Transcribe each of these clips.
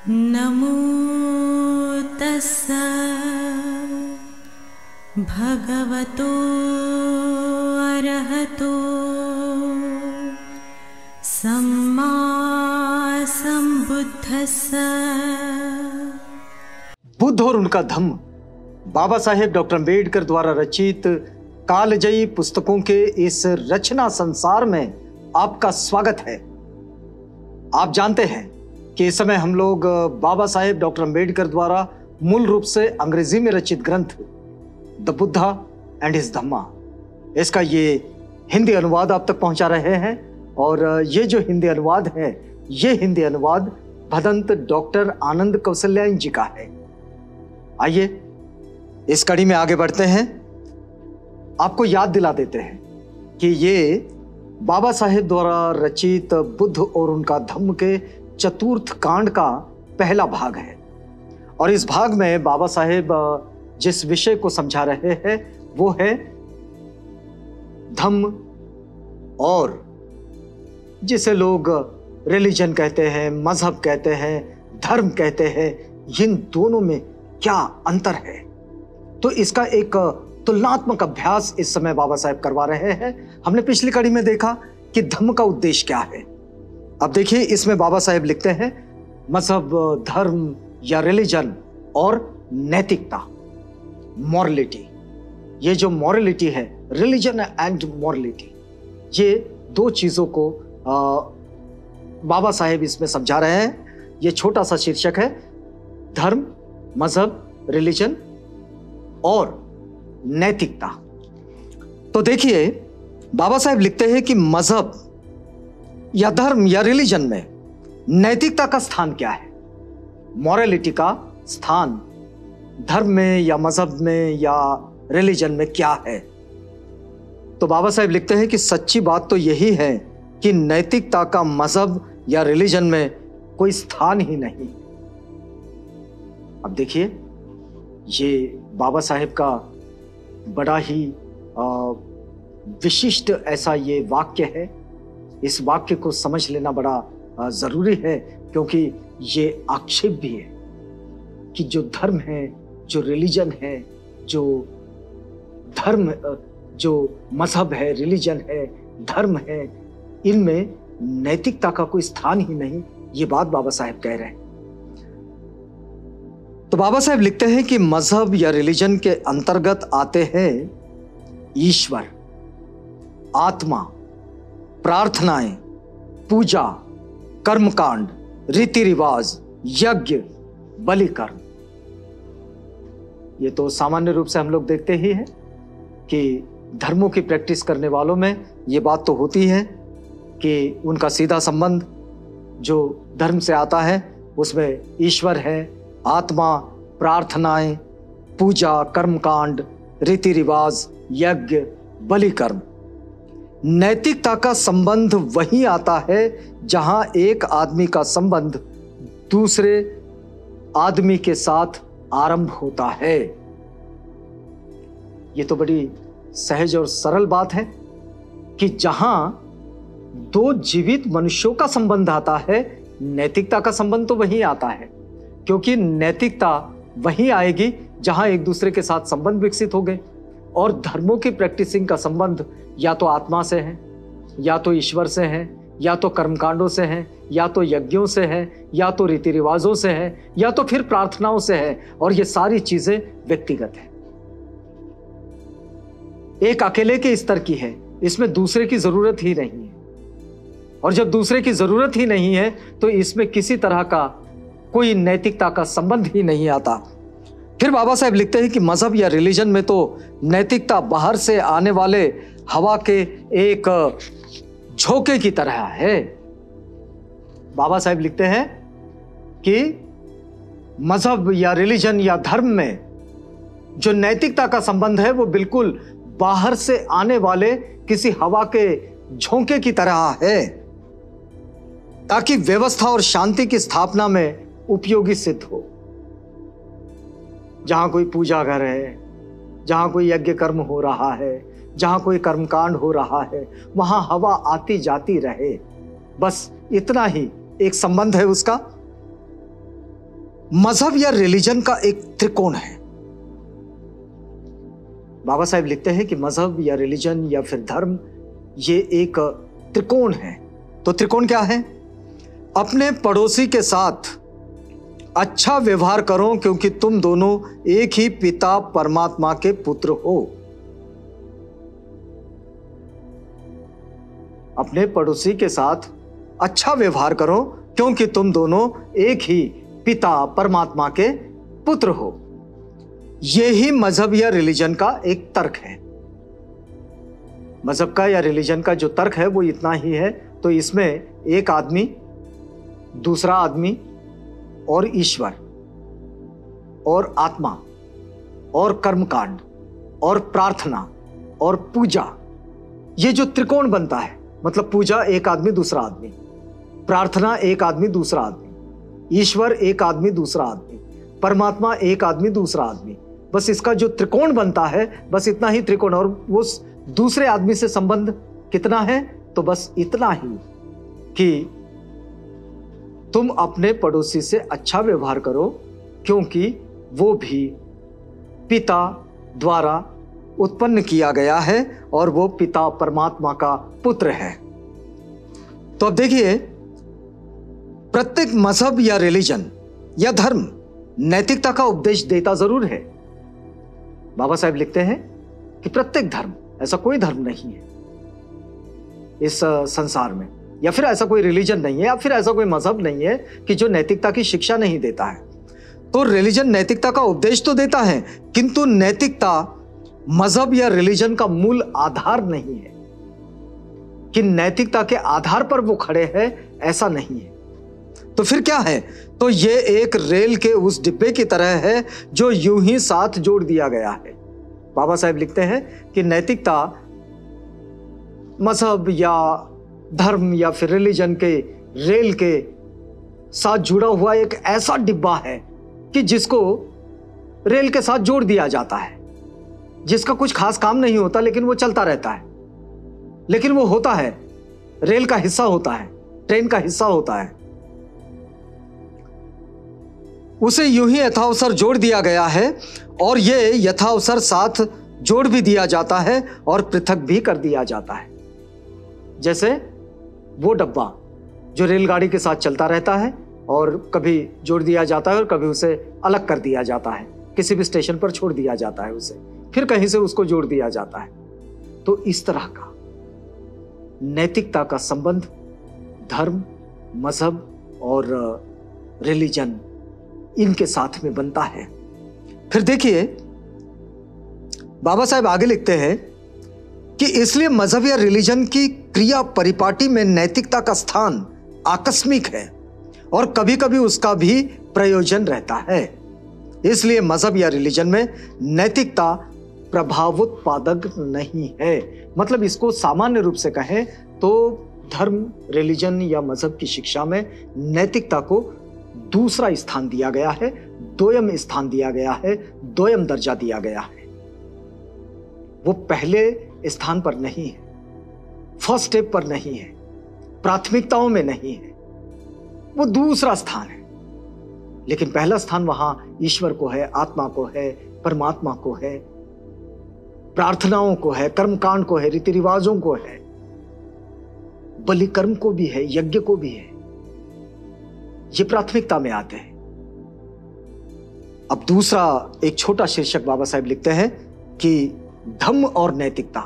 नमो तस्सा भगवतो अरहतो सम्मा संबुद्धस्सा। बुद्ध और उनका धम्म बाबा साहेब डॉक्टर अम्बेडकर द्वारा रचित कालजयी पुस्तकों के इस रचना संसार में आपका स्वागत है। आप जानते हैं कि इस समय हम लोग बाबा साहेब डॉक्टर अम्बेडकर द्वारा मूल रूप से अंग्रेजी में रचित ग्रंथ द बुद्धा एंड हिज धम्मा, इसका ये हिंदी अनुवाद आप तक पहुंचा रहे हैं। और ये जो हिंदी अनुवाद है, ये हिंदी अनुवाद भदंत डॉक्टर आनंद कौशल्यायन जी का है। आइए इस कड़ी में आगे बढ़ते हैं। आपको याद दिला देते हैं कि ये बाबा साहेब द्वारा रचित बुद्ध और उनका धम्म के चतुर्थ कांड का पहला भाग है। और इस भाग में बाबा साहेब जिस विषय को समझा रहे हैं वो है धम्म, और जिसे लोग रिलीजन कहते हैं, मजहब कहते हैं, धर्म कहते हैं, इन दोनों में क्या अंतर है। तो इसका एक तुलनात्मक अभ्यास इस समय बाबा साहेब करवा रहे हैं। हमने पिछली कड़ी में देखा कि धम्म का उद्देश्य क्या है। अब देखिए इसमें बाबा साहेब लिखते हैं मजहब, धर्म या रिलीजन और नैतिकता, मॉरलिटी। ये जो मॉरलिटी है, रिलीजन एंड मॉरलिटी, ये दो चीजों को बाबा साहेब इसमें समझा रहे हैं। ये छोटा सा शीर्षक है, धर्म, मजहब, रिलीजन और नैतिकता। तो देखिए बाबा साहेब लिखते हैं कि मजहब या धर्म या रिलीजन में नैतिकता का स्थान क्या है, मॉरलिटी का स्थान धर्म में या मजहब में या रिलीजन में क्या है। तो बाबा साहेब लिखते हैं कि सच्ची बात तो यही है कि नैतिकता का मजहब या रिलीजन में कोई स्थान ही नहीं। अब देखिए ये बाबा साहेब का बड़ा ही विशिष्ट ऐसा ये वाक्य है। इस वाक्य को समझ लेना बड़ा जरूरी है, क्योंकि ये आक्षेप भी है कि जो धर्म है, जो रिलीजन है, जो धर्म, जो मजहब है, रिलीजन है, धर्म है, इनमें नैतिकता का कोई स्थान ही नहीं। ये बात बाबा साहेब कह रहे हैं। तो बाबा साहेब लिखते हैं कि मजहब या रिलीजन के अंतर्गत आते हैं ईश्वर, आत्मा, प्रार्थनाएं, पूजा, कर्मकांड, रीति रिवाज, यज्ञ, बलि कर्म। ये तो सामान्य रूप से हम लोग देखते ही हैं कि धर्मों की प्रैक्टिस करने वालों में ये बात तो होती है कि उनका सीधा संबंध जो धर्म से आता है उसमें ईश्वर है, आत्मा, प्रार्थनाएं, पूजा, कर्मकांड, रीति रिवाज, यज्ञ, बलि कर्म। नैतिकता का संबंध वहीं आता है जहां एक आदमी का संबंध दूसरे आदमी के साथ आरंभ होता है। ये तो बड़ी सहज और सरल बात है कि जहां दो जीवित मनुष्यों का संबंध आता है, नैतिकता का संबंध तो वहीं आता है, क्योंकि नैतिकता वहीं आएगी जहां एक दूसरे के साथ संबंध विकसित हो गए। और धर्मों की प्रैक्टिसिंग का संबंध या तो आत्मा से है, या तो ईश्वर से है, या तो कर्मकांडों से है, या तो यज्ञों से है, या तो रीति रिवाजों से है, या तो फिर प्रार्थनाओं से है। और ये सारी चीजें व्यक्तिगत है, एक अकेले के स्तर की है, इसमें दूसरे की जरूरत ही नहीं है। और जब दूसरे की जरूरत ही नहीं है तो इसमें किसी तरह का कोई नैतिकता का संबंध ही नहीं आता। फिर बाबा साहेब लिखते हैं कि मजहब या रिलीजन में तो नैतिकता बाहर से आने वाले हवा के एक झोंके की तरह है। बाबा साहेब लिखते हैं कि मजहब या रिलीजन या धर्म में जो नैतिकता का संबंध है वो बिल्कुल बाहर से आने वाले किसी हवा के झोंके की तरह है, ताकि व्यवस्था और शांति की स्थापना में उपयोगी सिद्ध हो। जहां कोई पूजा घर है, जहां कोई यज्ञ कर्म हो रहा है, जहां कोई कर्मकांड हो रहा है, वहां हवा आती जाती रहे, बस इतना ही एक संबंध है उसका। मजहब या रिलीजन का एक त्रिकोण है। बाबा साहेब लिखते हैं कि मजहब या रिलीजन या फिर धर्म ये एक त्रिकोण है। तो त्रिकोण क्या है? अपने पड़ोसी के साथ अच्छा व्यवहार करो क्योंकि तुम दोनों एक ही पिता परमात्मा के पुत्र हो। अपने पड़ोसी के साथ अच्छा व्यवहार करो क्योंकि तुम दोनों एक ही पिता परमात्मा के पुत्र हो। यही मजहब या रिलीजन का एक तर्क है। मजहब का या रिलीजन का जो तर्क है वो इतना ही है। तो इसमें एक आदमी, दूसरा आदमी और ईश्वर और आत्मा और कर्मकांड और प्रार्थना और पूजा, ये जो त्रिकोण बनता है, मतलब पूजा एक आदमी दूसरा आदमी, प्रार्थना एक आदमी दूसरा आदमी, ईश्वर एक आदमी दूसरा आदमी, परमात्मा एक आदमी दूसरा आदमी, बस इसका जो त्रिकोण बनता है बस इतना ही त्रिकोण। और वो दूसरे आदमी से संबंध कितना है? तो बस इतना ही कि तुम अपने पड़ोसी से अच्छा व्यवहार करो क्योंकि वो भी पिता द्वारा उत्पन्न किया गया है और वो पिता परमात्मा का पुत्र है। तो अब देखिए, प्रत्येक मजहब या रिलीजन या धर्म नैतिकता का उपदेश देता जरूर है। बाबा साहेब लिखते हैं कि प्रत्येक धर्म, ऐसा कोई धर्म नहीं है इस संसार में, या फिर ऐसा कोई रिलीजन नहीं है, या फिर ऐसा कोई मजहब नहीं है कि जो नैतिकता की शिक्षा नहीं देता है। तो रिलीजन नैतिकता का उपदेश तो देता है, किंतु नैतिकता मजहब या रिलीजन का मूल आधार नहीं है कि नैतिकता के आधार पर वो खड़े हैं, ऐसा नहीं है। तो फिर क्या है? तो ये एक रेल के उस डिब्बे की तरह है जो यूं ही साथ जोड़ दिया गया है। बाबा साहेब लिखते हैं कि नैतिकता मजहब या धर्म या फिर रिलीजन के रेल के साथ जुड़ा हुआ एक ऐसा डिब्बा है कि जिसको रेल के साथ जोड़ दिया जाता है, जिसका कुछ खास काम नहीं होता लेकिन वो चलता रहता है, लेकिन वो होता है, रेल का हिस्सा होता है, ट्रेन का हिस्सा होता है। उसे यूं ही यथावसर जोड़ दिया गया है और ये यथावसर साथ जोड़ भी दिया जाता है और पृथक भी कर दिया जाता है। जैसे वो डब्बा जो रेलगाड़ी के साथ चलता रहता है और कभी जोड़ दिया जाता है और कभी उसे अलग कर दिया जाता है, किसी भी स्टेशन पर छोड़ दिया जाता है उसे, फिर कहीं से उसको जोड़ दिया जाता है। तो इस तरह का नैतिकता का संबंध धर्म, मजहब और रिलीजन इनके साथ में बनता है। फिर देखिए, बाबा साहेब आगे लिखते हैं कि इसलिए मजहब या रिलीजन की क्रिया परिपाटी में नैतिकता का स्थान आकस्मिक है और कभी कभी उसका भी प्रयोजन रहता है। इसलिए मजहब या रिलीजन में नैतिकता प्रभावोत्पादक नहीं है। मतलब इसको सामान्य रूप से कहें तो धर्म, रिलीजन या मजहब की शिक्षा में नैतिकता को दूसरा स्थान दिया गया है, दोयम स्थान दिया गया है, दोयम दर्जा दिया गया है। वो पहले स्थान पर नहीं है, फर्स्ट स्टेप पर नहीं है, प्राथमिकताओं में नहीं है, वो दूसरा स्थान है। लेकिन पहला स्थान वहां ईश्वर को है, आत्मा को है, परमात्मा को है, प्रार्थनाओं को है, कर्मकांड को है, रीति रिवाजों को है, बलि कर्म को भी है, यज्ञ को भी है। ये प्राथमिकता में आते हैं। अब दूसरा एक छोटा शीर्षक बाबा साहेब लिखते हैं कि धम्म और नैतिकता।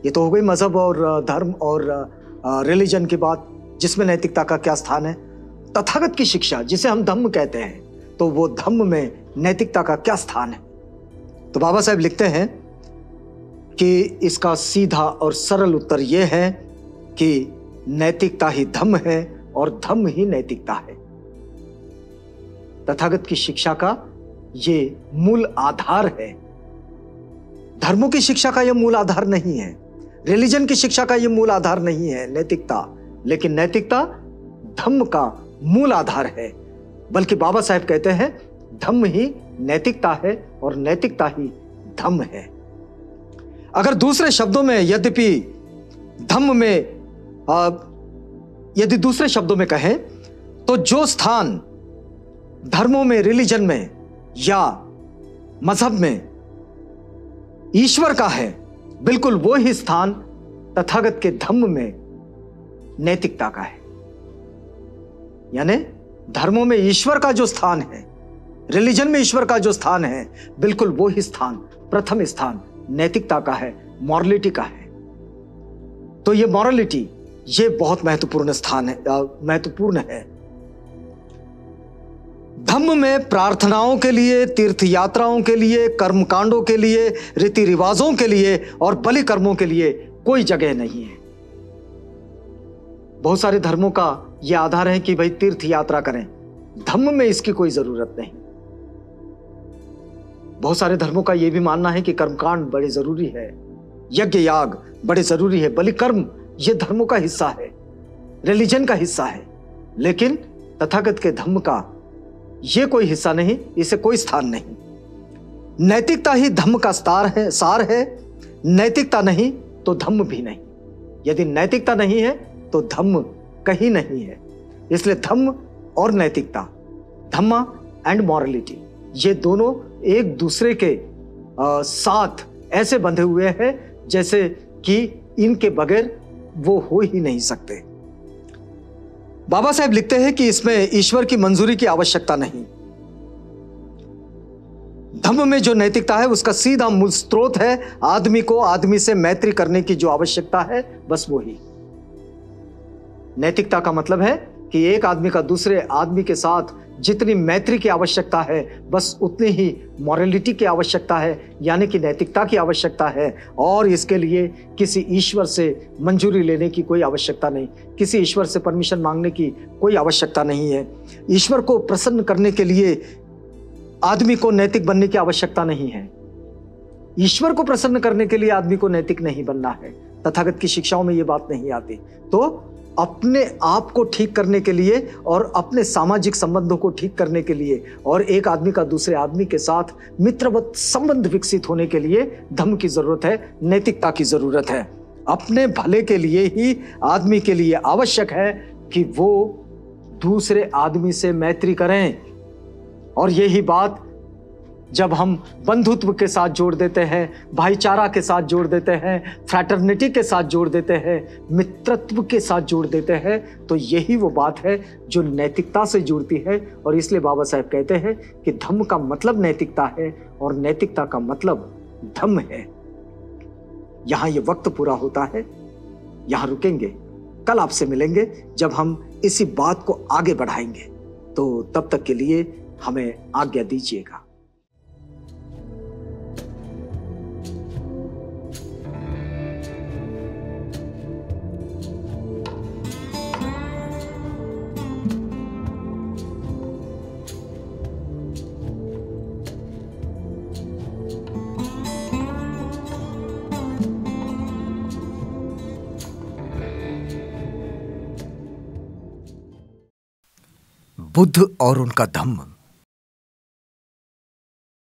ये तो हो गई मजहब और धर्म और रिलीजन की बात, जिसमें नैतिकता का क्या स्थान है। तथागत की शिक्षा जिसे हम धम्म कहते हैं, तो वो धम्म में नैतिकता का क्या स्थान है? तो बाबा साहेब लिखते हैं कि इसका सीधा और सरल उत्तर यह है कि नैतिकता ही धम्म है और धम्म ही नैतिकता है। तथागत की शिक्षा का ये मूल आधार है। धर्मों की शिक्षा का यह मूल आधार नहीं है, रिलीजन की शिक्षा का यह मूल आधार नहीं है नैतिकता, लेकिन नैतिकता धम्म का मूल आधार है। बल्कि बाबा साहेब कहते हैं धम्म ही नैतिकता है और नैतिकता ही धम्म है। अगर दूसरे शब्दों में यद्यपि धम्म में यदि दूसरे शब्दों में कहें तो जो स्थान धर्मों में, रिलीजन में या मजहब में ईश्वर का है, बिल्कुल वो ही स्थान तथागत के धम्म में नैतिकता का है। यानी धर्मों में ईश्वर का जो स्थान है, रिलीजन में ईश्वर का जो स्थान है, बिल्कुल वो ही स्थान, प्रथम स्थान नैतिकता का है, मॉरलिटी का है। तो ये मॉरलिटी, ये बहुत महत्वपूर्ण स्थान है, महत्वपूर्ण है। धम्म में प्रार्थनाओं के लिए, तीर्थ यात्राओं के लिए, कर्मकांडों के लिए, रीति रिवाजों के लिए और बलि कर्मों के लिए कोई जगह नहीं है। बहुत सारे धर्मों का यह आधार है कि भाई तीर्थ यात्रा करें, धम्म में इसकी कोई जरूरत नहीं। बहुत सारे धर्मों का यह भी मानना है कि कर्मकांड बड़े जरूरी है, यज्ञ याग बड़े जरूरी है, बलि कर्म यह धर्मों का हिस्सा है, रिलीजन का हिस्सा है। लेकिन तथागत के धम्म का यह कोई हिस्सा नहीं, इसे कोई स्थान नहीं। नैतिकता ही धम्म का सार है। नैतिकता नहीं तो धम्म भी नहीं। यदि नैतिकता नहीं है तो धम्म कहीं नहीं है। इसलिए धम्म और नैतिकता, धम्मा एंड मॉरलिटी, ये दोनों एक दूसरे के साथ ऐसे बंधे हुए हैं जैसे कि इनके बगैर वो हो ही नहीं सकते। बाबा साहेब लिखते हैं कि इसमें ईश्वर की मंजूरी की आवश्यकता नहीं। धम्म में जो नैतिकता है उसका सीधा मूल स्रोत है आदमी को आदमी से मैत्री करने की जो आवश्यकता है, बस वो ही। नैतिकता का मतलब है कि एक आदमी का दूसरे आदमी के साथ जितनी मैत्री की आवश्यकता है, बस उतनी ही मॉरलिटी की आवश्यकता है, यानी कि नैतिकता की आवश्यकता है। और इसके लिए किसी ईश्वर से मंजूरी लेने की कोई आवश्यकता नहीं, किसी ईश्वर से परमिशन मांगने की कोई आवश्यकता नहीं है। ईश्वर को प्रसन्न करने के लिए आदमी को नैतिक बनने की आवश्यकता नहीं है। ईश्वर को प्रसन्न करने के लिए आदमी को नैतिक नहीं बनना है। तथागत की शिक्षाओं में यह बात नहीं आती। तो अपने आप को ठीक करने के लिए और अपने सामाजिक संबंधों को ठीक करने के लिए और एक आदमी का दूसरे आदमी के साथ मित्रवत संबंध विकसित होने के लिए धम्म की जरूरत है, नैतिकता की जरूरत है। अपने भले के लिए ही आदमी के लिए आवश्यक है कि वो दूसरे आदमी से मैत्री करें। और यही बात जब हम बंधुत्व के साथ जोड़ देते हैं, भाईचारा के साथ जोड़ देते हैं, फ्रैटर्निटी के साथ जोड़ देते हैं, मित्रत्व के साथ जोड़ देते हैं, तो यही वो बात है जो नैतिकता से जुड़ती है। और इसलिए बाबा साहेब कहते हैं कि धम्म का मतलब नैतिकता है और नैतिकता का मतलब धम्म है। यहां ये वक्त पूरा होता है, यहां रुकेंगे। कल आपसे मिलेंगे जब हम इसी बात को आगे बढ़ाएंगे। तो तब तक के लिए हमें आज्ञा दीजिएगा। बुद्ध और उनका धम्म।